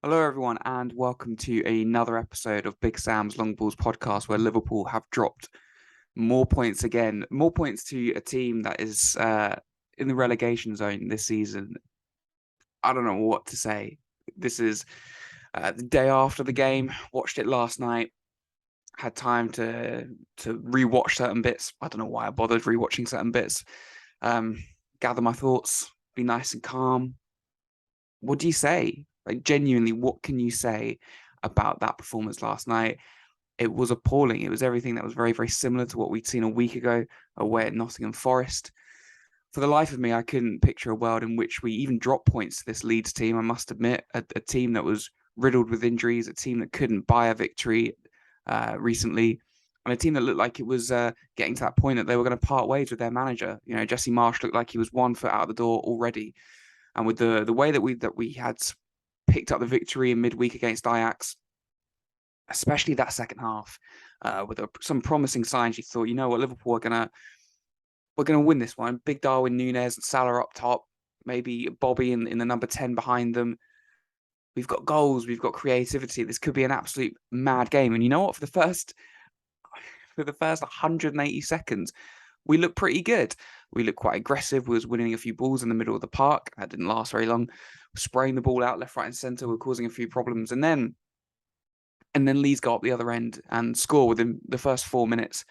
Hello, everyone, and welcome to another episode of Big Sam's Long Balls podcast, where Liverpool have dropped more points again, more points to a team that is in the relegation zone this season. I don't know what to say. This is the day after the game. Watched it last night. Had time to rewatch certain bits. I don't know why I bothered rewatching certain bits. Gather my thoughts. Be nice and calm. What do you say? Like, genuinely, what can you say about that performance last night? It was appalling. It was everything that was very, very similar to what we'd seen a week ago away at Nottingham Forest. For the life of me, I couldn't picture a world in which we even dropped points to this Leeds team. I must admit, a team that was riddled with injuries, a team that couldn't buy a victory recently, and a team that looked like it was getting to that point that they were going to part ways with their manager. You know, Jesse Marsch looked like he was 1 foot out of the door already. And with the way that we had picked up the victory in midweek against Ajax, especially that second half, with some promising signs, you thought, you know what, Liverpool we're gonna win this one. Big Darwin Núñez and Salah up top, maybe Bobby in the number 10 behind them. We've got goals, we've got creativity. This could be an absolute mad game. And you know what? For the first 180 seconds, we looked pretty good. We looked quite aggressive. We was winning a few balls in the middle of the park. That didn't last very long. Spraying the ball out left, right, and centre. We're causing a few problems. And then Leeds go up the other end and score within the first 4 minutes.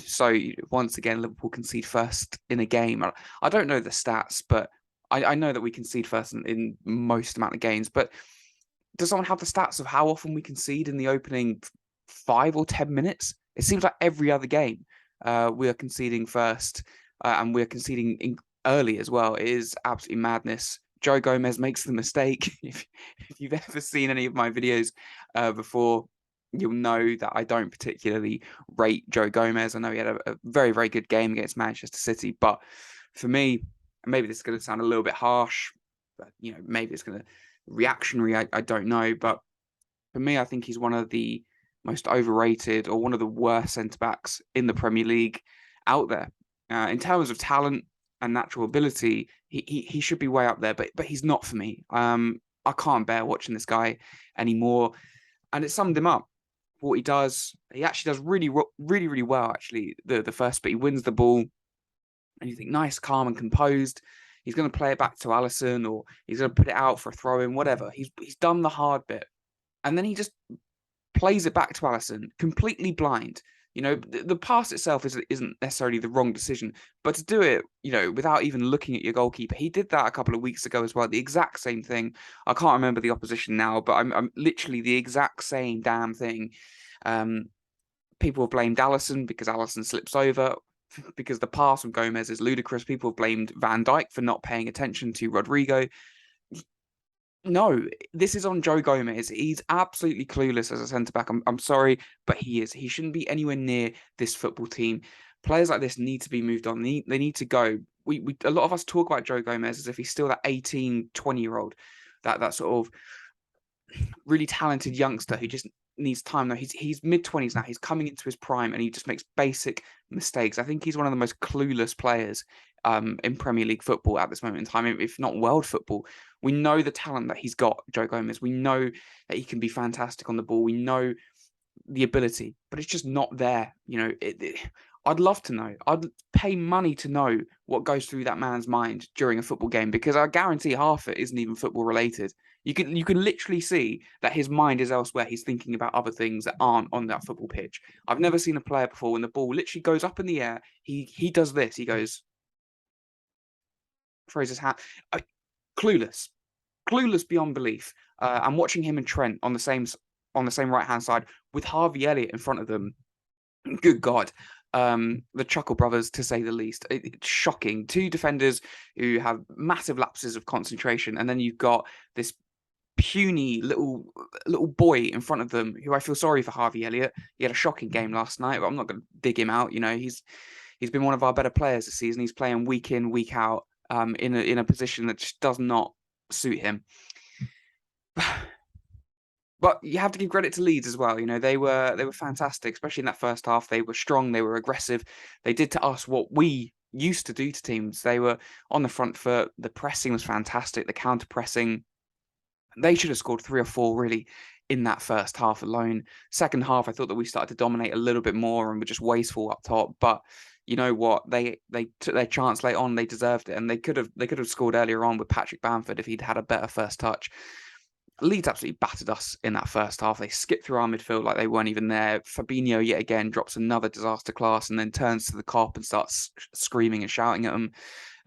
So once again, Liverpool concede first in a game. I don't know the stats, but I know that we concede first in most amount of games. But does someone have the stats of how often we concede in the opening 5 or 10 minutes? It seems like every other game we are conceding first, and we're conceding early as well. It is absolutely madness. Joe Gomez makes the mistake. If you've ever seen any of my videos before, you'll know that I don't particularly rate Joe Gomez. I know he had a very, very good game against Manchester City, but for me, maybe this is going to sound a little bit harsh, but maybe it's going to reactionary. I don't know, but for me, I think he's one of the most overrated or one of the worst centre backs in the Premier League out there. In terms of talent and natural ability, he should be way up there, but he's not for me. I can't bear watching this guy anymore, and it summed him up. What he does, he actually does really, really, really well. Actually, the first bit, he wins the ball, and you think nice, calm, and composed. He's going to play it back to Alisson, or he's going to put it out for a throw in, whatever. He's done the hard bit, and then he just plays it back to Alisson, completely blind. The pass itself isn't necessarily the wrong decision, but to do it, without even looking at your goalkeeper, he did that a couple of weeks ago as well. The exact same thing. I can't remember the opposition now, but I'm literally the exact same damn thing. People have blamed Alisson because Alisson slips over, because the pass from Gomez is ludicrous. People have blamed Van Dijk for not paying attention to Rodrigo. No, this is on Joe Gomez. He's absolutely clueless as a centre-back. I'm sorry, but he is. He shouldn't be anywhere near this football team. Players like this need to be moved on. They need to go. We a lot of us talk about Joe Gomez as if he's still that 18, 20-year-old, that sort of really talented youngster who just needs time. No, he's mid-20s now. He's coming into his prime, and he just makes basic mistakes. I think he's one of the most clueless players in Premier League football at this moment in time, if not world football. We know the talent that he's got, Joe Gomez. We know that he can be fantastic on the ball. We know the ability, but it's just not there. I'd love to know. I'd pay money to know what goes through that man's mind during a football game, because I guarantee half it isn't even football related. You can literally see that his mind is elsewhere. He's thinking about other things that aren't on that football pitch. I've never seen a player before when the ball literally goes up in the air. He does this. He goes, throws his hat. Clueless beyond belief. I'm watching him and Trent on the same right hand side with Harvey Elliott in front of them. Good God. The Chuckle brothers, to say the least. It's shocking. Two defenders who have massive lapses of concentration, and then you've got this puny little boy in front of them who I feel sorry for. Harvey Elliott. He had a shocking game last night, but I'm not going to dig him out. He's been one of our better players this season. He's playing week in, week out, in a position that just does not suit him. But you have to give credit to Leeds as well. They were fantastic, especially in that first half. They were strong. They were aggressive. They did to us what we used to do to teams. They were on the front foot. The pressing was fantastic. The counter pressing. They should have scored 3 or 4 really in that first half alone. Second half, I thought that we started to dominate a little bit more and were just wasteful up top. But you know what? They took their chance late on. They deserved it, and they could have scored earlier on with Patrick Bamford if he'd had a better first touch. Leeds absolutely battered us in that first half. They skipped through our midfield like they weren't even there. Fabinho yet again drops another disaster class and then turns to the Kop and starts screaming and shouting at them.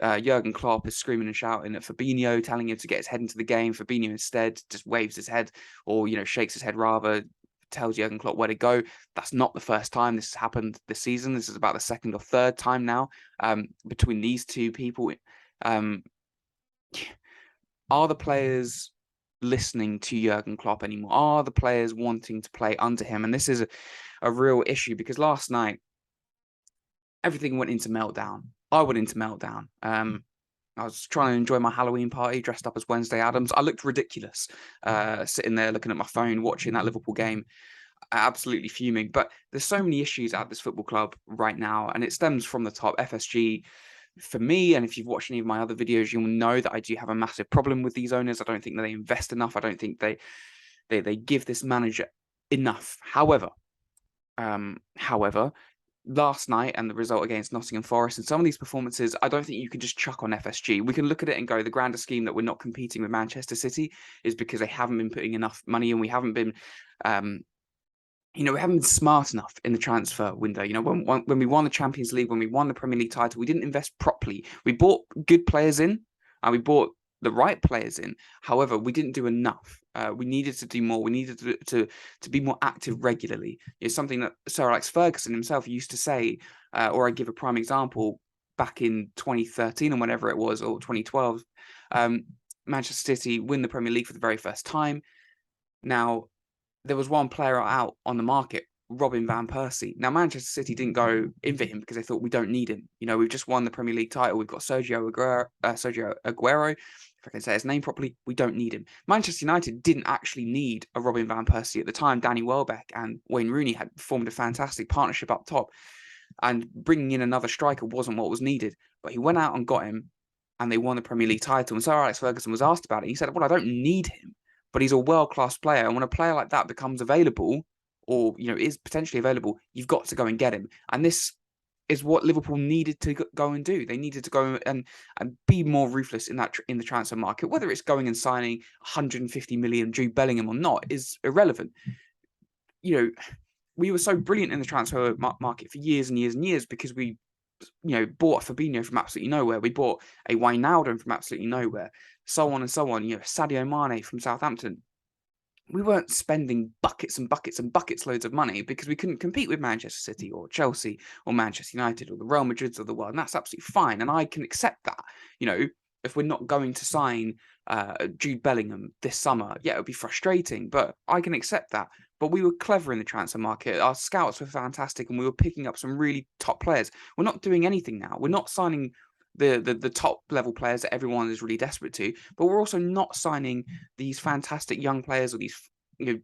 Jurgen Klopp is screaming and shouting at Fabinho, telling him to get his head into the game. Fabinho instead just waves his head, or shakes his head rather, tells Jurgen Klopp where to go. That's not the first time this has happened this season. This is about the second or third time now between these two people. Um, are the players listening to Jurgen Klopp anymore? Are the players wanting to play under him? And this is a real issue because last night everything went into meltdown. I went into meltdown. I was trying to enjoy my Halloween party dressed up as Wednesday Addams. I looked ridiculous sitting there looking at my phone, watching that Liverpool game, absolutely fuming. But there's so many issues at this football club right now, and it stems from the top. FSG, for me, and if you've watched any of my other videos, you'll know that I do have a massive problem with these owners. I don't think that they invest enough. I don't think they give this manager enough. However, last night and the result against Nottingham Forest and some of these performances, I don't think you can just chuck on FSG. We can look at it and go, the grander scheme that we're not competing with Manchester City is because they haven't been putting enough money and we haven't been we haven't been smart enough in the transfer window. When we won the Champions League, when we won the Premier League title, we didn't invest properly. We bought good players in and we bought the right players in. However, we didn't do enough. We needed to do more. We needed to be more active regularly. It's something that Sir Alex Ferguson himself used to say, or I give a prime example back in 2013 or whenever it was, or 2012. Manchester City win the Premier League for the very first time. Now, there was one player out on the market, Robin van Persie. Now, Manchester City didn't go in for him because they thought we don't need him. We've just won the Premier League title. We've got Sergio Aguero. If I can say his name properly, we don't need him. Manchester United didn't actually need a Robin van Persie at the time. Danny Welbeck and Wayne Rooney had formed a fantastic partnership up top, and bringing in another striker wasn't what was needed. But he went out and got him, and they won the Premier League title. And Sir Alex Ferguson was asked about it. He said, "Well, I don't need him, but he's a world-class player. And when a player like that becomes available, or is potentially available, you've got to go and get him." And this is what Liverpool needed to go and do. They needed to go and be more ruthless in the transfer market. Whether it's going and signing 150 million Jude Bellingham or not is irrelevant. We were so brilliant in the transfer market for years and years and years because we bought a Fabinho from absolutely nowhere. We bought a Wijnaldum from absolutely nowhere. So on and so on. Sadio Mane from Southampton. We weren't spending buckets and buckets and buckets loads of money because we couldn't compete with Manchester City or Chelsea or Manchester United or the Real Madrids of the world. And that's absolutely fine. And I can accept that. If we're not going to sign Jude Bellingham this summer, yeah, it would be frustrating, but I can accept that. But we were clever in the transfer market. Our scouts were fantastic and we were picking up some really top players. We're not doing anything now. We're not signing the top level players that everyone is really desperate to, but we're also not signing these fantastic young players or these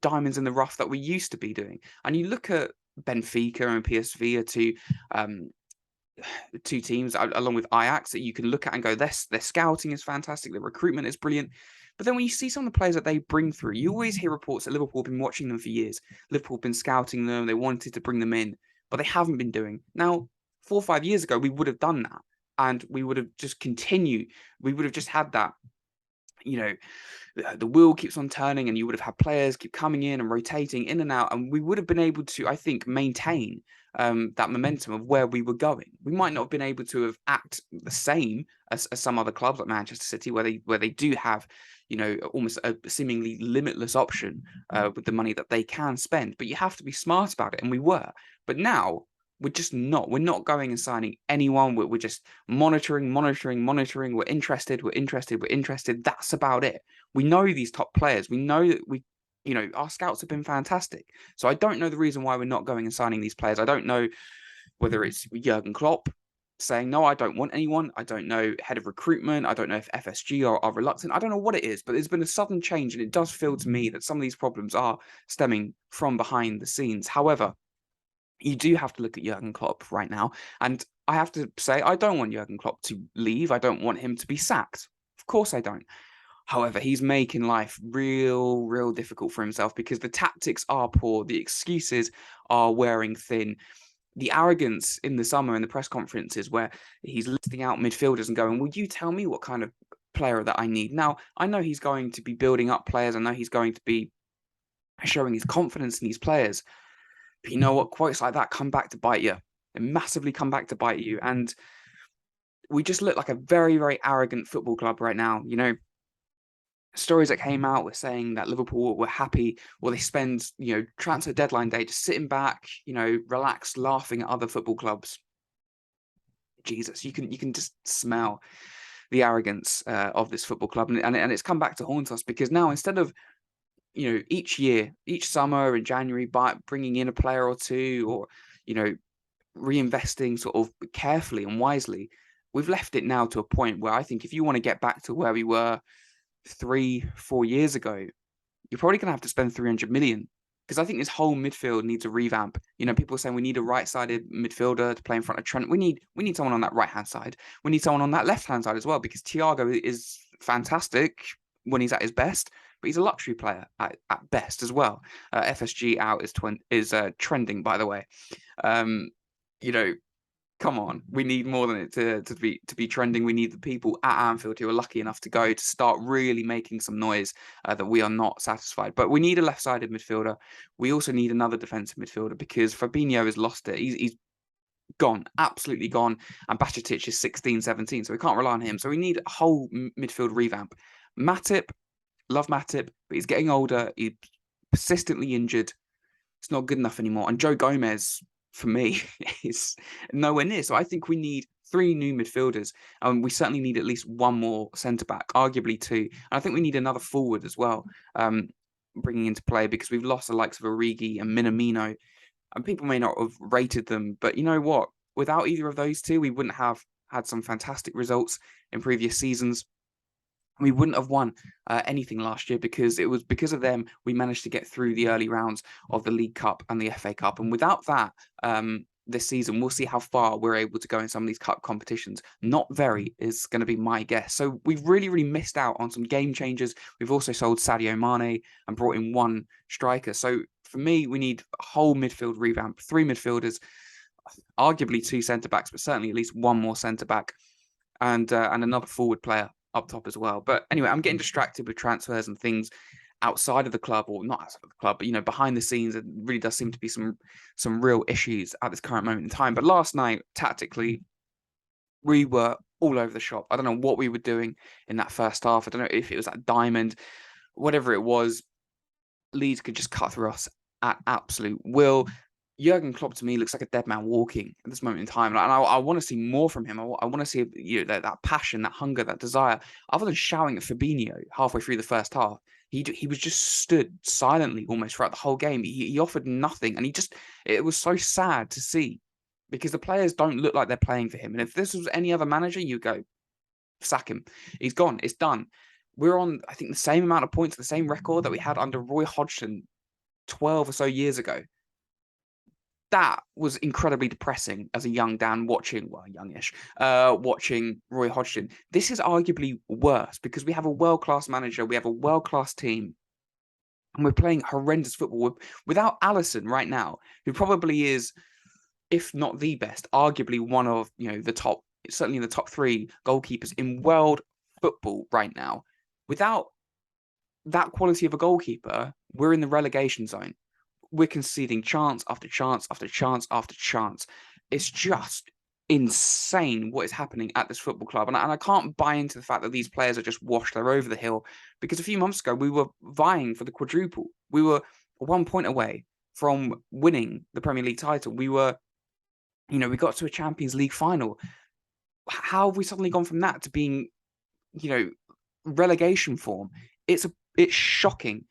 diamonds in the rough that we used to be doing. And you look at Benfica and PSV are two teams along with Ajax that you can look at and go, their scouting is fantastic, their recruitment is brilliant. But then when you see some of the players that they bring through, you always hear reports that Liverpool have been watching them for years. Liverpool have been scouting them, they wanted to bring them in, but they haven't been doing. Now, 4 or 5 years ago, we would have done that. And we would have just continued. We would have just had that, the wheel keeps on turning and you would have had players keep coming in and rotating in and out. And we would have been able to, I think, maintain that momentum of where we were going. We might not have been able to have act the same as some other clubs like Manchester City, where they do have, almost a seemingly limitless option with the money that they can spend. But you have to be smart about it. And we were. But now, we're just not. We're not going and signing anyone. We're just monitoring. We're interested. That's about it. We know these top players. We know that our scouts have been fantastic. So I don't know the reason why we're not going and signing these players. I don't know whether it's Jurgen Klopp saying, no, I don't want anyone. I don't know head of recruitment. I don't know if FSG are reluctant. I don't know what it is, but there's been a sudden change. And it does feel to me that some of these problems are stemming from behind the scenes. However, you do have to look at Jurgen Klopp right now. And I have to say, I don't want Jurgen Klopp to leave. I don't want him to be sacked. Of course I don't. However, he's making life real difficult for himself because the tactics are poor, the excuses are wearing thin. The arrogance in the summer in the press conferences where he's listing out midfielders and going, "Will you tell me what kind of player that I need?" Now, I know he's going to be building up players. I know he's going to be showing his confidence in these players. But you know what? Quotes like that come back to bite you. They massively come back to bite you. And we just look like a very arrogant football club right now. You know, stories that came out were saying that Liverpool were happy, or they spend, transfer deadline day just sitting back, relaxed, laughing at other football clubs. Jesus, you can just smell the arrogance of this football club, and it's come back to haunt us because now instead of each year, each summer in January, by bringing in a player or two, or reinvesting sort of carefully and wisely, we've left it now to a point where I think if you want to get back to where we were 3-4 years ago, you're probably going to have to spend 300 million. Because I think this whole midfield needs a revamp. People are saying we need a right-sided midfielder to play in front of Trent. We need someone on that right-hand side. We need someone on that left-hand side as well, because Thiago is fantastic when he's at his best, but he's a luxury player at best as well. FSG out is trending, by the way. You know, come on, we need more than it to be trending. We need the people at Anfield who are lucky enough to go to start really making some noise that we are not satisfied. But we need a left-sided midfielder. We also need another defensive midfielder because Fabinho has lost it. He's gone, absolutely gone. And Bajcetic is 16, 17, so we can't rely on him. So we need a whole midfield revamp. Matip, love Matip, but he's getting older. He's persistently injured. It's not good enough anymore. And Joe Gomez, for me, is nowhere near. So I think we need 3 new midfielders. And we certainly need at least 1 more centre-back, arguably 2. And I think we need another forward as well, bringing into play, because we've lost the likes of Origi and Minamino. And people may not have rated them, but you know what? Without either of those 2, we wouldn't have had some fantastic results in previous seasons. We wouldn't have won anything last year because it was because of them we managed to get through the early rounds of the League Cup and the FA Cup. And without that, this season, we'll see how far we're able to go in some of these cup competitions. Not very is going to be my guess. So we've really missed out on some game changers. We've also sold Sadio Mane and brought in 1 striker. So for me, we need a whole midfield revamp, 3 midfielders, arguably 2 centre-backs, but certainly at least 1 more centre-back and another forward player up top as well. But anyway, I'm getting distracted with transfers and things outside of the club, or not outside of the club, but behind the scenes. It really does seem to be some real issues at this current moment in time. But last night, tactically, we were all over the shop. I don't know what we were doing in that first half. I don't know if it was that diamond, whatever it was. Leeds could just cut through us at absolute will. Jurgen Klopp to me looks like a dead man walking at this moment in time, and I want to see more from him. I want to see that passion, that hunger, that desire. Other than shouting at Fabinho halfway through the first half, he was just stood silently almost throughout the whole game. He offered nothing, and it was so sad to see because the players don't look like they're playing for him. And if this was any other manager, you go sack him. He's gone. It's done. We're on, I think, the same amount of points, the same record that we had under Roy Hodgson 12 or so years ago. That was incredibly depressing as a young Dan watching Roy Hodgson. This is arguably worse because we have a world-class manager, we have a world-class team, and we're playing horrendous football without Alisson right now, who probably is, if not the best, arguably one of the top, certainly in the top 3 goalkeepers in world football right now. Without that quality of a goalkeeper, we're in the relegation zone. We're conceding chance after chance after chance after chance. It's just insane what is happening at this football club. And I can't buy into the fact that these players are just washed. They're over the hill. Because a few months ago, we were vying for the quadruple. We were 1 point away from winning the Premier League title. We were, we got to a Champions League final. How have we suddenly gone from that to being, relegation form? It's shocking.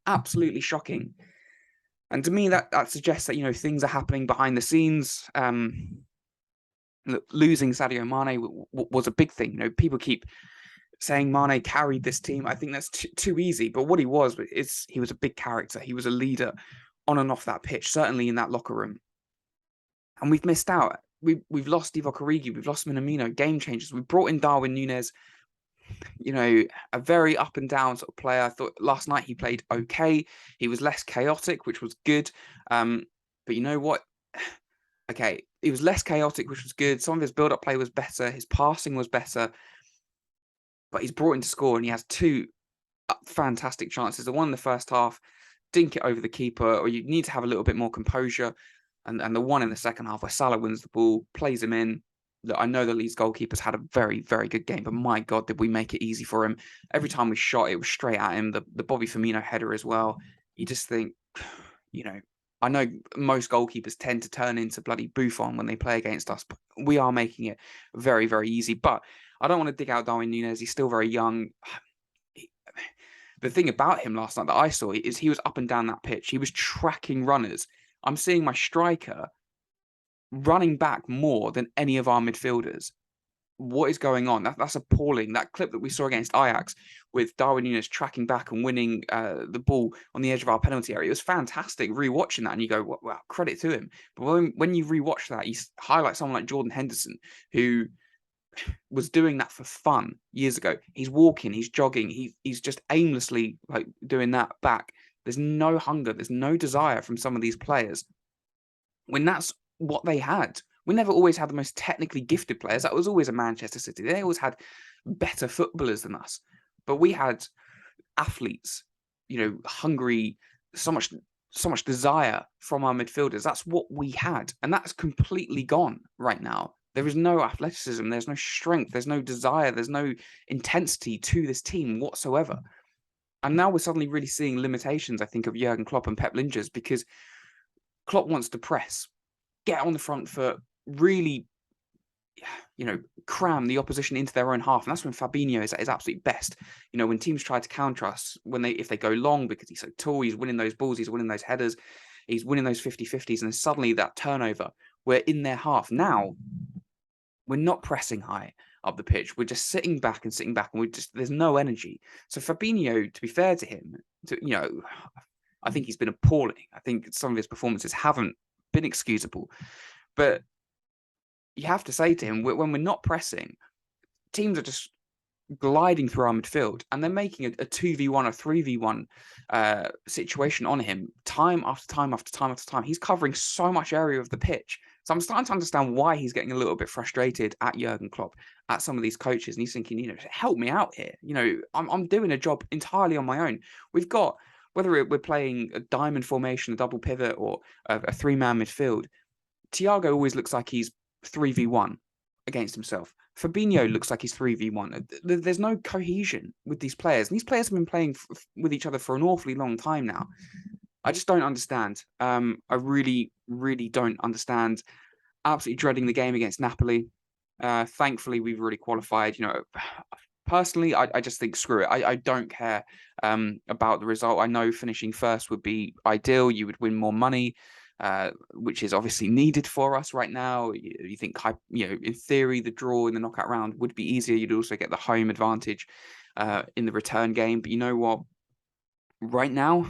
Absolutely shocking. And to me, that suggests that, things are happening behind the scenes. Losing Sadio Mane was a big thing. People keep saying Mane carried this team. I think that's too easy. But what he was a big character. He was a leader on and off that pitch, certainly in that locker room. And we've missed out. We've lost Divock Origi. We've lost Minamino, game changers. We brought in Darwin Núñez. a very up and down sort of player. I thought last night he played okay. He was less chaotic, which was good. But you know what? Okay, he was less chaotic, which was good. Some of his build-up play was better. His passing was better. But he's brought in to score, and he has two fantastic chances. The one in the first half, dink it over the keeper, or you need to have a little bit more composure. And the one in the second half where Salah wins the ball, plays him in. Look, I know the Leeds goalkeeper's had a very, very good game, but my God, did we make it easy for him. Every time we shot, it was straight at him. The Bobby Firmino header as well. You just think, I know most goalkeepers tend to turn into bloody Buffon when they play against us, but we are making it very, very easy. But I don't want to dig out Darwin Núñez. He's still very young. The thing about him last night that I saw is he was up and down that pitch. He was tracking runners. I'm seeing my striker running back more than any of our midfielders. What is going on? That's appalling. That clip that we saw against Ajax with Darwin Núñez tracking back and winning the ball on the edge of our penalty area, it was fantastic rewatching that, and you go, wow, credit to him. But when you rewatch that, you highlight someone like Jordan Henderson, who was doing that for fun years ago. He's walking, he's jogging, he's just aimlessly like doing that back. There's no hunger, there's no desire from some of these players when that's what they had. We never always had the most technically gifted players. That was always a Manchester City. They always had better footballers than us. But we had athletes, hungry, so much desire from our midfielders. That's what we had. And that's completely gone right now. There is no athleticism. There's no strength. There's no desire. There's no intensity to this team whatsoever. And now we're suddenly really seeing limitations, I think, of Jurgen Klopp and Pep Lingers, because Klopp wants to press, get on the front foot, really, cram the opposition into their own half. And that's when Fabinho is at his absolute best. When teams try to counter us, if they go long because he's so tall, he's winning those balls, he's winning those headers, he's winning those 50-50s. And then suddenly that turnover, we're in their half. Now, we're not pressing high up the pitch. We're just sitting back, and there's no energy. So Fabinho, to be fair to him, I think he's been appalling. I think some of his performances haven't been excusable. But you have to say to him, when we're not pressing, teams are just gliding through our midfield, and they're making a 2v1 or 3v1 situation on him time after time after time after time. He's covering so much area of the pitch. So I'm starting to understand why he's getting a little bit frustrated at Jurgen Klopp, at some of these coaches. And he's thinking, help me out here. I'm doing a job entirely on my own. We've got, whether we're playing a diamond formation, a double pivot, or a three-man midfield, Thiago always looks like he's 3v1 against himself. Fabinho looks like he's 3v1. There's no cohesion with these players. And these players have been playing with each other for an awfully long time now. I just don't understand. I really, really don't understand. Absolutely dreading the game against Napoli. Thankfully, we've already qualified. Personally, I just think, screw it. I don't care about the result. I know finishing first would be ideal. You would win more money, which is obviously needed for us right now. You think, in theory, the draw in the knockout round would be easier. You'd also get the home advantage in the return game. But you know what? Right now,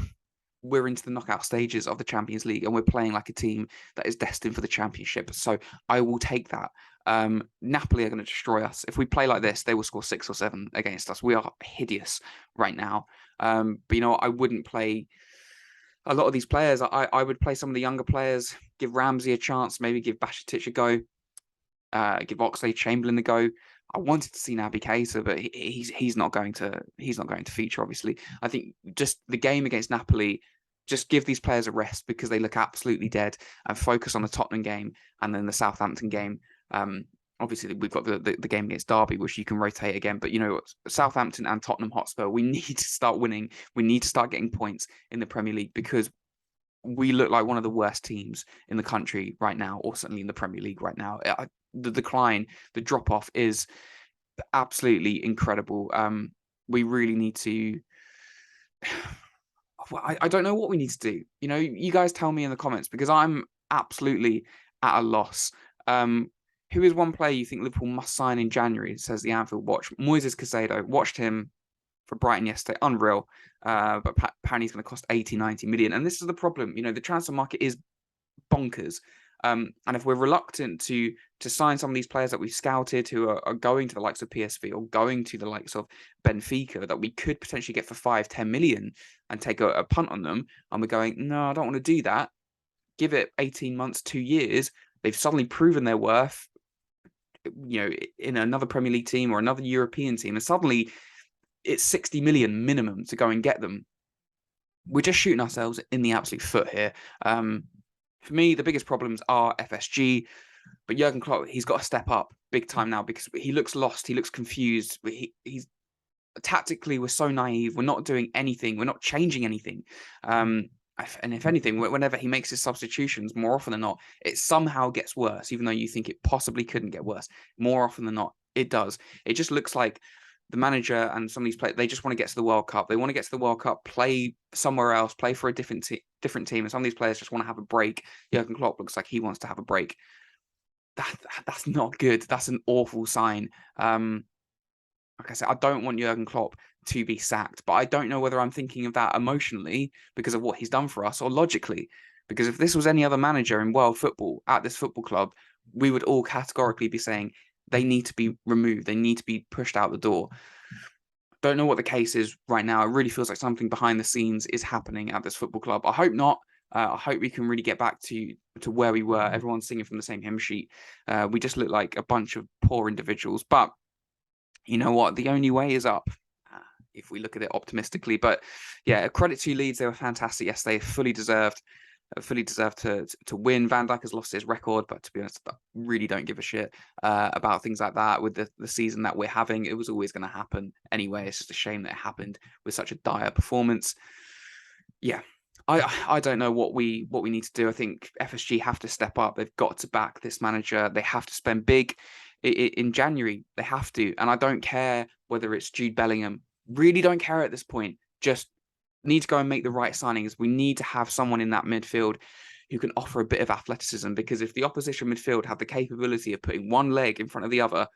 we're into the knockout stages of the Champions League, and we're playing like a team that is destined for the championship. So I will take that. Napoli are going to destroy us. If we play like this, they will score 6 or 7 against us. We are hideous right now. But I wouldn't play a lot of these players. I would play some of the younger players, give Ramsey a chance, maybe give Bajcetic a go, give Oxlade-Chamberlain a go. I wanted to see Naby Keita, but he's not going to feature. Obviously, I think just the game against Napoli, just give these players a rest because they look absolutely dead, and focus on the Tottenham game and then the Southampton game. Obviously, we've got the game against Derby, which you can rotate again. But Southampton and Tottenham Hotspur, we need to start winning. We need to start getting points in the Premier League, because we look like one of the worst teams in the country right now, or certainly in the Premier League right now. The decline, the drop-off is absolutely incredible. We really need to... I don't know what we need to do. You guys tell me in the comments, because I'm absolutely at a loss. Who is one player you think Liverpool must sign in January? Says the Anfield Watch. Moises Caicedo. Watched him for Brighton yesterday. Unreal. But apparently he's going to cost 80, 90 million. And this is the problem. The transfer market is bonkers. And if we're reluctant to sign some of these players that we've scouted who are going to the likes of PSV or going to the likes of Benfica that we could potentially get for 5-10 million and take a punt on them, and we're going, no, I don't want to do that. Give it 18 months, 2 years. They've suddenly proven their worth, in another Premier League team or another European team, and suddenly it's 60 million minimum to go and get them. We're just shooting ourselves in the absolute foot here. For me, the biggest problems are FSG, but Jurgen Klopp, he's got to step up big time now because he looks lost. He looks confused. He's tactically, we're so naive. We're not doing anything. We're not changing anything. And if anything, whenever he makes his substitutions, more often than not, it somehow gets worse, even though you think it possibly couldn't get worse. More often than not, it does. It just looks like the manager and some of these players, they just want to get to the World Cup. They want to get to the World Cup, play somewhere else, play for a different team. And some of these players just want to have a break. Jurgen Klopp looks like he wants to have a break. That's not good. That's an awful sign. Like I said, I don't want Jurgen Klopp to be sacked, but I don't know whether I'm thinking of that emotionally because of what he's done for us or logically. Because if this was any other manager in world football at this football club, we would all categorically be saying they need to be removed. They need to be pushed out the door. Don't know what the case is right now. It really feels like something behind the scenes is happening at this football club. I hope not. I hope we can really get back to where we were. Everyone's singing from the same hymn sheet. We just look like a bunch of poor individuals. But you know what? The only way is up, if we look at it optimistically. But yeah, a credit to Leeds. They were fantastic yesterday. Fully deserved to win. Van Dijk has lost his record, but to be honest, I really don't give a shit about things like that. With the season that we're having, it was always going to happen anyway. It's just a shame that it happened with such a dire performance. Yeah, I don't know what we need to do. I think FSG have to step up. They've got to back this manager. They have to spend big in January. They have to, and I don't care whether it's Jude Bellingham. Really don't care at this point. Just need to go and make the right signings. We need to have someone in that midfield who can offer a bit of athleticism, because if the opposition midfield have the capability of putting one leg in front of the other,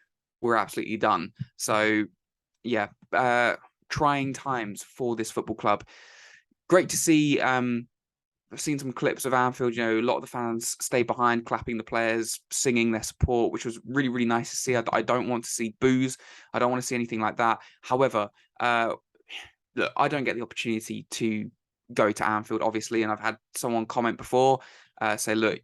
we're absolutely done. So yeah, trying times for this football club. Great to see. I've seen some clips of Anfield. A lot of the fans stay behind, clapping the players, singing their support, which was really, really nice to see. I don't want to see boos. I don't want to see anything like that. However, look, I don't get the opportunity to go to Anfield, obviously, and I've had someone comment before, say, look,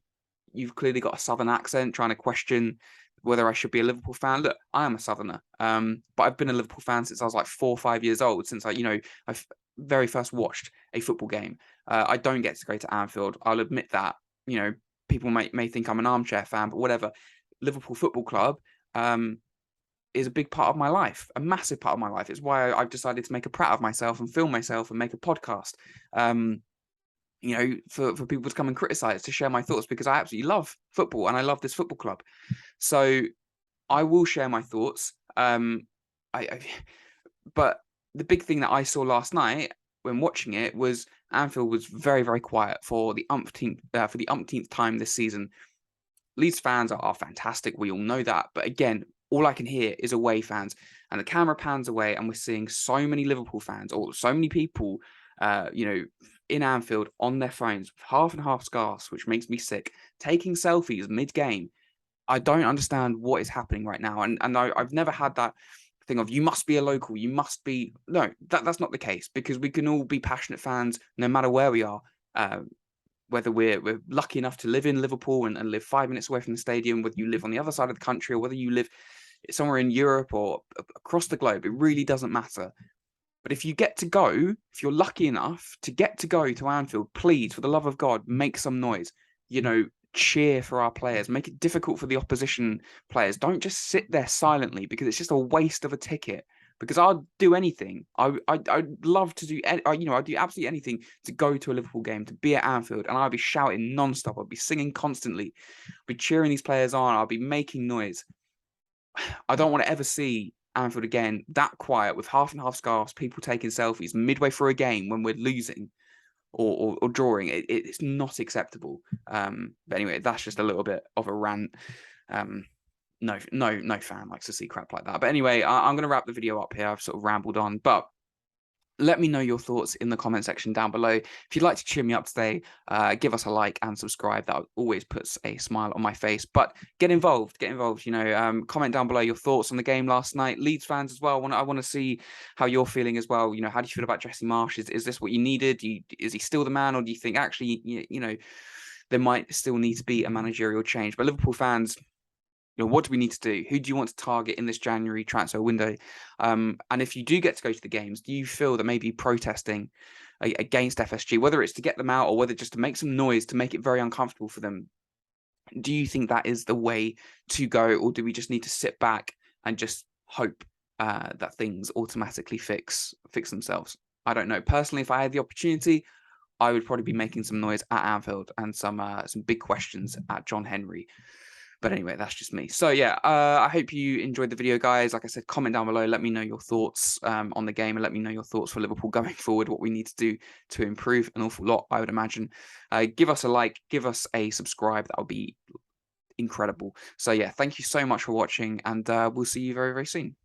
you've clearly got a Southern accent, trying to question whether I should be a Liverpool fan. Look, I am a Southerner, but I've been a Liverpool fan since I was like 4 or 5 years old, since I've very first watched a football game. I don't get to go to Anfield. I'll admit that. People may think I'm an armchair fan, but whatever. Liverpool Football Club is a big part of my life, a massive part of my life. It's why I've decided to make a prat of myself and film myself and make a podcast. For people to come and criticize, to share my thoughts, because I absolutely love football and I love this football club. So I will share my thoughts. But the big thing that I saw last night when watching it was Anfield was very, very quiet for the umpteenth time this season. Leeds fans are fantastic. We all know that. But again, all I can hear is away fans, and the camera pans away, and we're seeing so many Liverpool fans, or so many people, in Anfield on their phones with half and half scarves, which makes me sick, taking selfies mid-game. I don't understand what is happening right now, and I've never had that thing of you must be a local, you must be. No, that's not the case, because we can all be passionate fans no matter where we are. Whether we're lucky enough to live in Liverpool and live 5 minutes away from the stadium, whether you live on the other side of the country, or whether you live somewhere in Europe or across the globe, it really doesn't matter. But if you're lucky enough to get to go to Anfield, please, for the love of God, make some noise. Cheer for our players. Make it difficult for the opposition players. Don't just sit there silently, because it's just a waste of a ticket. Because I'd do anything. I'd love to do. I'd do absolutely anything to go to a Liverpool game, to be at Anfield, and I'd be shouting non-stop. I'd be singing constantly. I'd be cheering these players on. I'd be making noise. I don't want to ever see Anfield again that quiet, with half and half scarves, people taking selfies midway through a game when we're losing or drawing. It's not acceptable. But anyway, that's just a little bit of a rant. No fan likes to see crap like that. But anyway, I'm going to wrap the video up here. I've sort of rambled on, but Let me know your thoughts in the comment section down below. If you'd like to cheer me up today, give us a like and subscribe. That always puts a smile on my face. But get involved, get involved. Comment down below your thoughts on the game last night. Leeds fans as well. I want to see how you're feeling as well. How do you feel about Jesse Marsch? Is this what you needed? Is he still the man, or do you think actually, there might still need to be a managerial change? But Liverpool fans, what do we need to do? Who do you want to target in this January transfer window? And if you do get to go to the games, do you feel that maybe protesting against FSG, whether it's to get them out or whether just to make some noise, to make it very uncomfortable for them, do you think that is the way to go? Or do we just need to sit back and just hope that things automatically fix themselves? I don't know. Personally, if I had the opportunity, I would probably be making some noise at Anfield and some big questions at John Henry. But anyway, that's just me. So yeah, I hope you enjoyed the video, guys. Like I said, comment down below. Let me know your thoughts on the game, and let me know your thoughts for Liverpool going forward, what we need to do to improve an awful lot, I would imagine. Give us a like, give us a subscribe. That would be incredible. So yeah, thank you so much for watching, and we'll see you very, very soon.